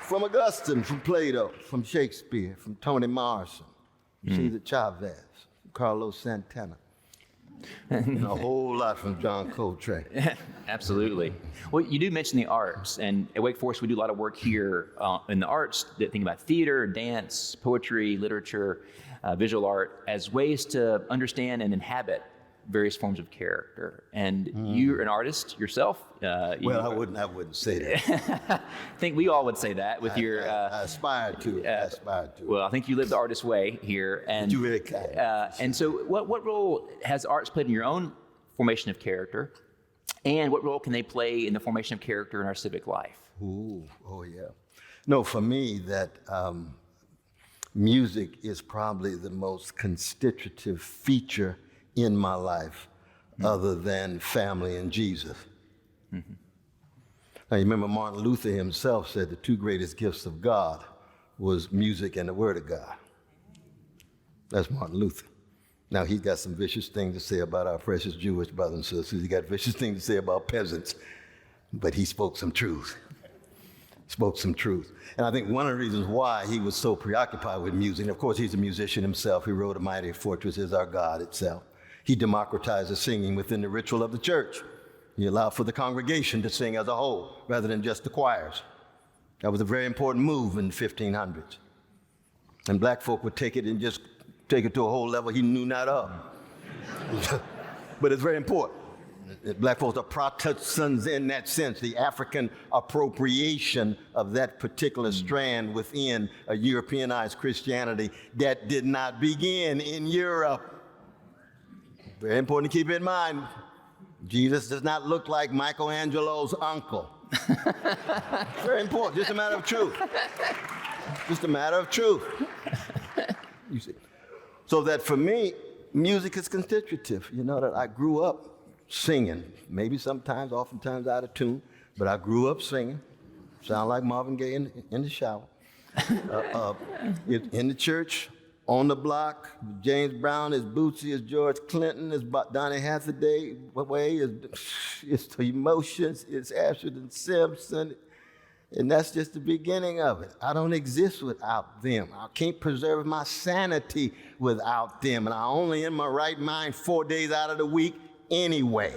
from Augustine, from Plato, from Shakespeare, from Toni Morrison, Cesar Chavez, Carlos Santana, and a whole lot from John Coltrane. Absolutely. Well, you do mention the arts, and at Wake Forest we do a lot of work here in the arts that think about theater, dance, poetry, literature, visual art as ways to understand and inhabit various forms of character. And you're an artist yourself. Well, I wouldn't say that. I think we all would say that with your. I aspire to. Well, I think you live the artist way here, and You really kind. and so, what role has arts played in your own formation of character, and what role can they play in the formation of character in our civic life? Ooh, oh yeah. No, for me, that music is probably the most constitutive feature in my life, other than family and Jesus. Now, you remember Martin Luther himself said the two greatest gifts of God was music and the Word of God. That's Martin Luther. Now, he's got some vicious things to say about our precious Jewish brothers and sisters. He got vicious things to say about peasants, but he spoke some truth. Spoke some truth. And I think one of the reasons why he was so preoccupied with music, and of course he's a musician himself, he wrote A Mighty Fortress Is Our God itself. He democratized the singing within the ritual of the church. He allowed for the congregation to sing as a whole, rather than just the choirs. That was a very important move in the 1500s. And black folk would take it and just take it to a whole level he knew not of. But it's very important. Black folks are Protestants in that sense, the African appropriation of that particular strand within a Europeanized Christianity that did not begin in Europe. Very important to keep in mind. Jesus does not look like Michelangelo's uncle. Very important, just a matter of truth. Just a matter of truth. You see. So that for me, music is constitutive. You know that I grew up singing, maybe sometimes, oftentimes out of tune, but I grew up singing. Sound like Marvin Gaye in the shower. In the church, on the block, James Brown, as Bootsy, as George Clinton, as Donny Hathaway, it's the emotions, it's Ashford Simpson, and that's just the beginning of it. I don't exist without them. I can't preserve my sanity without them, and I'm only in my right mind 4 days out of the week anyway.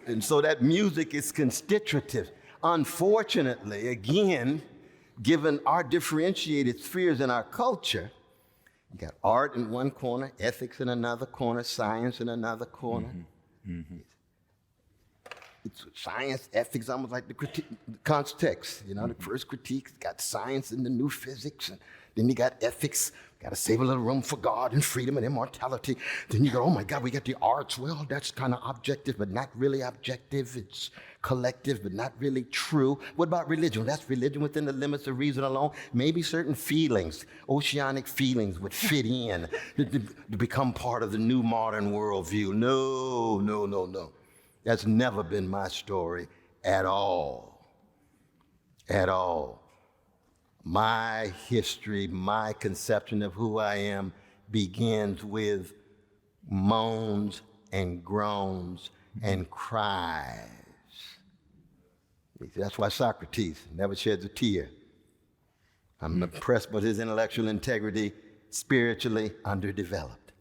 And so that music is constitutive. Unfortunately, again, given our differentiated spheres in our culture, you got art in one corner, ethics in another corner, science in another corner. It's science, ethics, almost like the context. You know, the first critique got science and the new physics, and then you got ethics. Got to save a little room for God and freedom and immortality. Then you go, oh my God, we got the arts. Well, that's kind of objective, but not really objective. It's collective, but not really true. What about religion? That's religion within the limits of reason alone. Maybe certain feelings, oceanic feelings, would fit in to become part of the new modern worldview. No. That's never been my story at all. At all. My history, my conception of who I am begins with moans and groans and cries. That's why Socrates never sheds a tear. I'm impressed by his intellectual integrity, spiritually underdeveloped.